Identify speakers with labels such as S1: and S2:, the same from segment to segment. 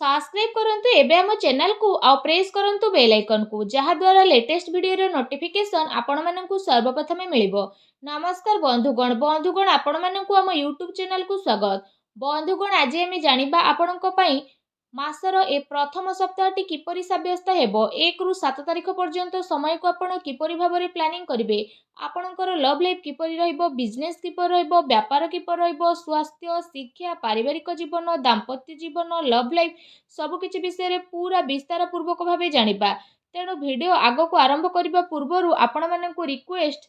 S1: Subscribe करंतु एबे हम चैनल को आ प्रेस करंतु बेल आइकन को जहा द्वारा लेटेस्ट वीडियो रो नोटिफिकेशन आपण माननकु सर्वप्रथमे मिलिबो। नमस्कार बंधुगण आपण माननकु हम यूट्यूब चैनल को स्वागत। बंधुगण आज हम जानिबा आपणक पई मासर ए प्रथम सप्ताहटी किपरि साब्यस्त हेबो 1 रु 7 तारिख पर्यंत समय को आपण किपरि भाबरे प्लानिंग करिवे। आपणकर लव लाइफ किपरि रहइबो, बिजनेस किपरि रहइबो, व्यापार किपरि रहइबो, स्वास्थ्य, शिक्षा, पारिवारिक जीवन, दाम्पत्य जीवन, लव लाइफ सबु किछि विषय रे पूरा विस्तार पूर्वक भाबे जानिबा। तेणु वीडियो आगो को आरंभ करिबा पूर्वरु आपण माननकु रिक्वेस्ट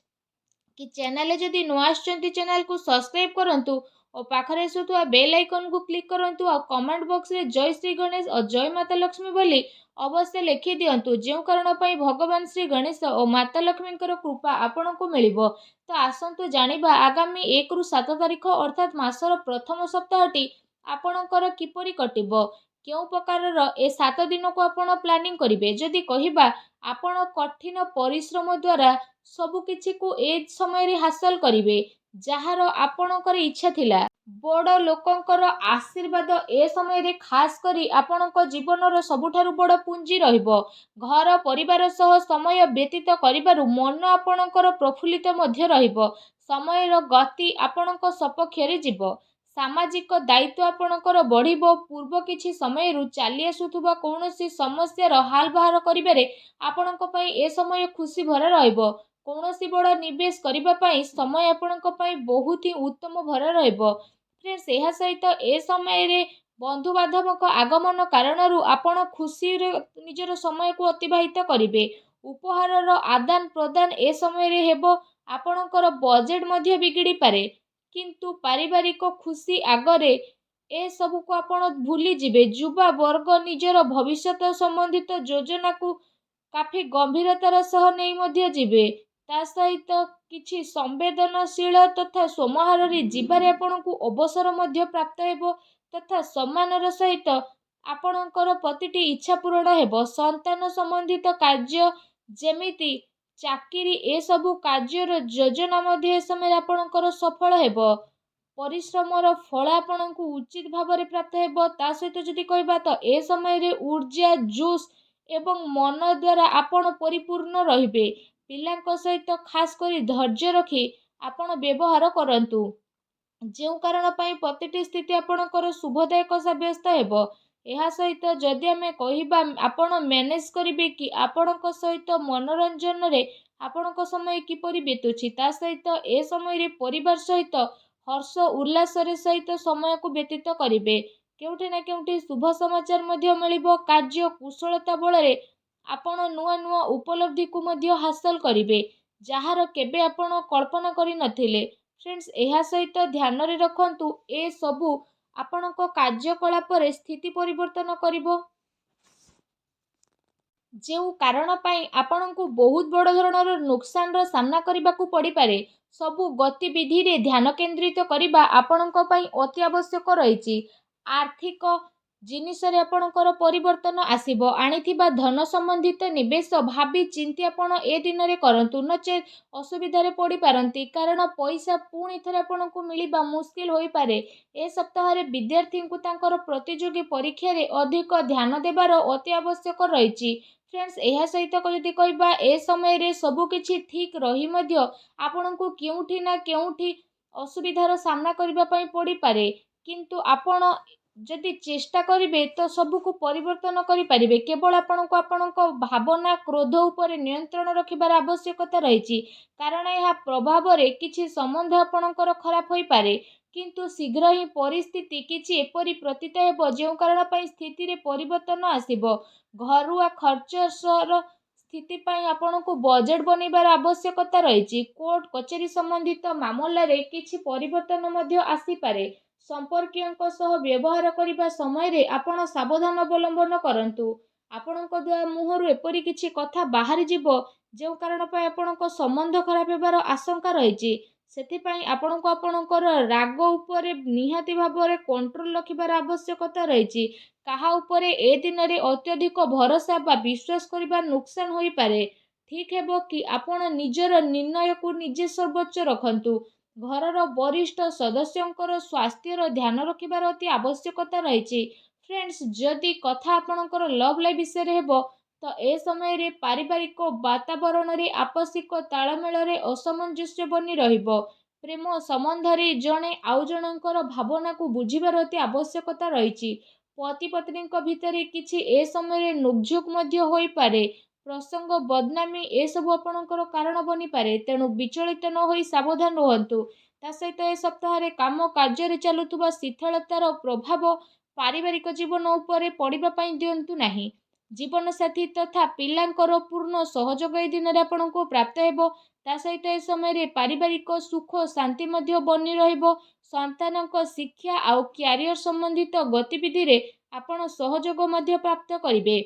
S1: कि चैनल जदि नुआ आछंती चैनल को सब्सक्राइब करंतु और पाखरे आसुथुआ बेल आइकन को क्लिक करंतु और कमेंट बॉक्स रे जय श्री गणेश और जय माता लक्ष्मी बोली अवश्य लिखि दियंतु जेउ कारण पई भगवान श्री गणेश और माता लक्ष्मी कृपा आपण को मिलिबो। तो आसंतु जानिबा आगामी 1 रु 7 तारिख अर्थात मासर प्रथम सप्ताहटी आपणकर किपरि कटिबो, केउ प्रकारर ए 7 दिन को आपण प्लानिंग करिवे। जदि कहिबा आपण कठिन परिश्रम द्वारा सबु किछि को ए समय रे हासिल करिवे जहार आपणकर इच्छा थिला। बड़ लोकंकर आशीर्वाद ए समय रे खास करी आपणक जीवनर सबुठारु बड़ पुंजी रहिबो। घर परिवार सह समय व्यतीत करिबारु मन आपणकर प्रफुल्लित मध्य रहिबो। समयर गति आपणक सपक्ष रे जिवो। सामाजिक दायित्व आपणकर बढ़िबो। पूर्व किछि समय रु चाली आसुथुबा कोनोसी समस्या रो हाल बाहर करिबारे आपणक पई ए समय खुशी भरा रहिबो। कोनोसी बड़ निवेश करिबा पई समय आपणक पई बहुत ही उत्तम भरा रहिबो। फ्रेंड्स एहा सहित ए समय रे बंधु बांधवक आगमन कारणरू आपण खुशी रे निजर समय को अतिबाहित करिवे। उपहारर आदान प्रदान ए समय रे हेबो। आपणकर बजेट मध्य बिगिड़ी पारे किंतु पारिवारिक खुशी आगरे ए सबु को आपण भूली जिवे। युवा वर्ग निजर भविष्यत संबंधित योजना को काफी गंभीरतार सह नहीं मध्य जिवे। ता सहित किछि संवेदनशील तथा सोमहार रे जीवारे आपणकु अवसर मध्य प्राप्त हेबो तथा सम्मानर सहित आपणकर प्रतिटी इच्छा पूर्ण हेबो। संतान संबंधित कार्य जेमिति चाकरी ए सबु कार्यर योजना मध्य ए समय आपणकर सफल हेबो। परिश्रमर फल आपणकु उचित भाव रे प्राप्त हेबो। ता सहित जदि कहबा तो ए समय रे ऊर्जा जोश एवं मन द्वारा आपण परिपूर्ण रहिबे। पिलांक सहित खास करी धैर्य रखी आपण व्यवहार करंतु जेउ कारण पई प्रतिटी स्थिति आपणकर शुभदायक साब्यस्त हेबो। एहा सहित जदि आमे कहिबा आपण मैनेज करिवे कि आपणक सहित मनोरंजन रे आपणक समय किपरि बीतुछि। ता सहित ए समय रे परिवार सहित हर्ष उल्लास रे सहित समय को व्यतीत करिवे। केउठी ना केउठी शुभ समाचार मध्य मिलिबो। कार्य कुशलता बळ रे आपण नुआ नुआ उपलब्धि को मध्य हासिल करिवे जहार केबे आपण कल्पना करि नथिले। फ्रेंड्स एहा सहित ध्यान रे रखंतु ए सबु आपणक कार्यकलाप रे स्थिति परिवर्तन करिवो जेउ कारण पई आपणकु बहुत बड़ धरणर नुकसान रो सामना करिबाकू पड़ी पारे। सबु गतिविधि रे ध्यान केंद्रित करिबा आपणक पई अति आवश्यक रहिछि। आर्थिक जिनिस रे आपणकर परिवर्तन आसीबो। आनिथिबा धन संबंधित निवेश भाबी चिंती आपण ए दिन रे करंतु नचे असुविधा रे पड़ी पारंती कारण पैसा पुणी थरे आपणकु मिलिबा मुश्किल होई पारे। ए सप्ताह रे विद्यार्थी को तांकर प्रतियोगी परीक्षा रे अधिक ध्यान देबार अति आवश्यक रहिछि। फ्रेंड्स एहा सहित जदि कहबा ए समय रे सबु किछि ठीक रही मध्य आपणकु केउठी ना केउठी असुविधार सामना करिबा पई पड़ी पारे किंतु आपण जदि चेष्टा करिवे तो सबु को परिवर्तन करि परिवे। केवल आपणको आपणको भावना क्रोध उपरे नियंत्रण रखिबार आवश्यकता रहिछि कारण यह प्रभाव रे किछि संबंध आपणकर खराब होई पारे किंतु शीघ्र ही परिस्थिति किछि एपरि प्रतीत हेबो जेउ कारण पई स्थिति रे परिवर्तन आसीबो। घरुआ खर्चर स्थिति पई आपणको बजेट बनेबार आवश्यकता रहिछि। कोर्ट कचेरी संबंधित मामला रे किछि परिवर्तन मध्य आसी पारे। संपर्कियों सह व्यवहार करिबा समय रे आपण सावधान अवलंबन करंतु। आपणको द्वारा मुहरु एपरि किछि कथा बाहरी जिवो जेउ कारण पई आपणको संबंध खराब हेबार आशंका रहिछि। सेथि पई आपणको आपणकर राग उपरे निहाती भाबरे कंट्रोल रखिबार आवश्यकता रहिछि। काहा उपरे ए दिन रे अत्यधिक भरोसा बा विश्वास करिबा नुकसान होई पारे। ठीक हेबो कि आपण निजर निर्णय को निजे सर्वोच्च रखंतु। घरर वरिष्ठ सदस्यंकर स्वास्थ्यर ध्यान रखिबार अति आवश्यकता रहिछि। फ्रेंड्स जदि कथा आपणकर लव लाइफ विषय हेब तो ए समय पारिवारिक वातावरण रे आपसिक तालमेल रे असमंजस्य बनी रहिबो। प्रेम संबंध रे जणे आउ जणकर भावना को बुझिबार अति आवश्यकता रहिछि। पति पत्नी भितर किछि ए समय नोकझोक मध्य होई पारे। प्रसंग बदनामी ए सब आपणकर कारण बनी पारे, तेणु विचलित न होई सावधान रहंतु। ता सहित ए सप्ताह काम कार्य चलुवा शिथिलतार प्रभाव पारिवारिक जीवन उपरे पड़िबा पई दियंतु नाही। जीवन साथी तथा पिलांकर पूर्ण सहयोग ए दिन आपको प्राप्त हेबो। ता सहित ए समय पारिवारिक सुख शांति मध्य बनी रहिबो। संतानक शिक्षा आउ क्यारियर संबंधित गतिविधि रे आपण सहयोग मध्य प्राप्त करिवे।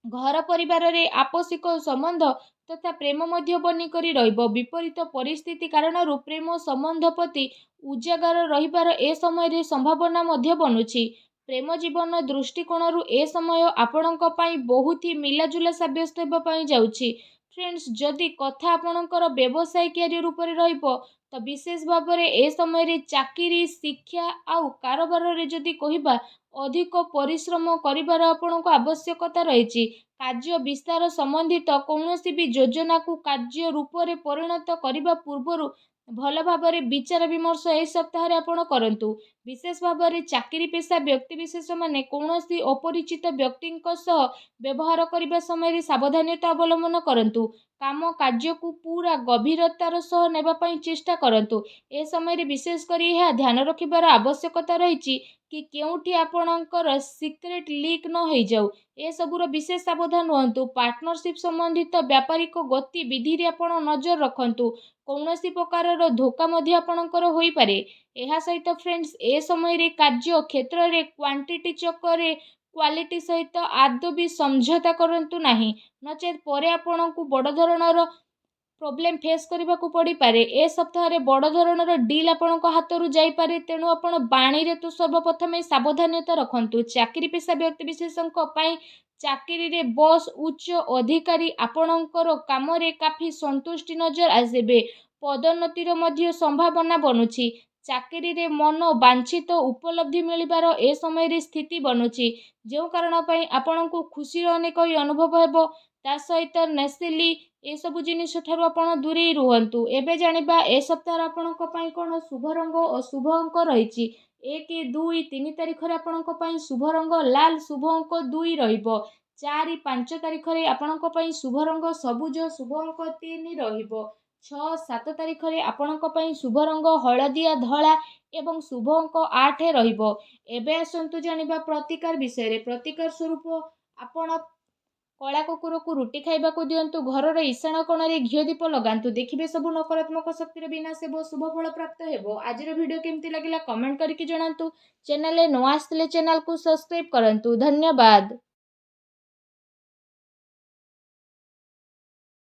S1: घर परिवार रे आपसिक संबंध तथा प्रेम मध्य बनी करी रहिबो। विपरीत परिस्थिति कारण प्रेम संबंध प्रति उजागर रहिबार ए समय संभावना मध्य बनुछि। प्रेम जीवन दृष्टिकोण ए समय आपणक पई बहुत ही मिलाजुला साब्यस्त हेबा पई जाउछि। फ्रेंड्स जदि कथा आपणकर व्यवसाय कैरियर ऊपर रहिबो तो विशेष भाव में ए समय चाकरी शिक्षा आउ कारोबार रे जदि कहिबा अधिक परिश्रम करिबार आपणको आवश्यकता रहिछि। कार्य विस्तार संबंधित कौनसी भी योजना को कार्य रूप में परिणत करने पूर्व भल भाव विचार विमर्श ए सप्ताह आपण करंतु। विशेष भाव में चाकरी पेशा व्यक्तिविशेष माने कौनसी अपरिचित व्यक्ति व्यवहार करने समय सावधानता अवलंबन करंतु। काम कार्य को पूरा गभीरतार सह नेबा पई चेष्टा करंतु। ए समय विशेष करी यह ध्यान रखिबार आवश्यकता रहिछि कि केउठी आपणकर सिक्रेट लीक न हो जाऊ। ए सबुर विशेष सावधान रहंतु। पार्टनरशिप संबंधित व्यापारिक गतिविधि रे आपण नजर रखंतु। कौनसी प्रकार धोखा मध्य आपणकर होई पारे। एहा सहित फ्रेंड्स ए समय रे कार्य क्षेत्र रे क्वांटिटी चक्कर क्वालिटी सहित आदौ भी समझौता करंतु नाही, नचेत परे आपणकु बड़ धरणर प्रोब्लेम फेस करने को पड़ पारे। ए सप्ताह बड़ धरणर डील आपण हाथ जाई पारे, तेणु आपण बाणी रे तो सर्वप्रथम सावधानता रखंतु। चाकरी पेशा व्यक्ति विशेषज्ञ पई चाकरी रे बॉस उच्च अधिकारी आपणकर काम रे काफी संतुष्टि नजर आसेबे। पदोन्नतिर मध्य संभावना बनुछि। चाकरी रे मन वांछित उपलब्धि मिलिबार ए समय रे स्थिति बनुछि, जो कारण पई आपणको खुशी अनेक अनुभव हेबो। ता सहित नेसिली ए सब जिनिस ठारू आपण दूरे रुहंतु। एबे जानिबा ए सप्ताह आपणक पई कोन शुभ रंग और शुभ अंक रहिछि। 1 2 3 तारिख रे आपणक पई शुभ रंग लाल, शुभ अंक 2 रहिबो। 4 5 तारिख रे आपणक पई शुभ रंग सबुज, शुभ अंक 3 रहिबो। 6 7 तारिख रे आपणक पई शुभ रंग हळदिया धळा एवं शुभ अंक 8 रहिबो। एबे आसंतु जानिबा प्रतिकार विषय रे। प्रतिकार स्वरूप आपण कला कुकुर को रुटी खाइबा को दियंतु। घर ईशान कोण रे घिओ दीप लगांतु। देखिबे सब नकारात्मक शक्ति विनाश हेबो, शुभ फल प्राप्त हेबो। आजिर वीडियो केमती लागिला कमेंट करके जणांतु। चैनल रे न आस्थिले चैनल को सब्सक्राइब करंतु। धन्यवाद।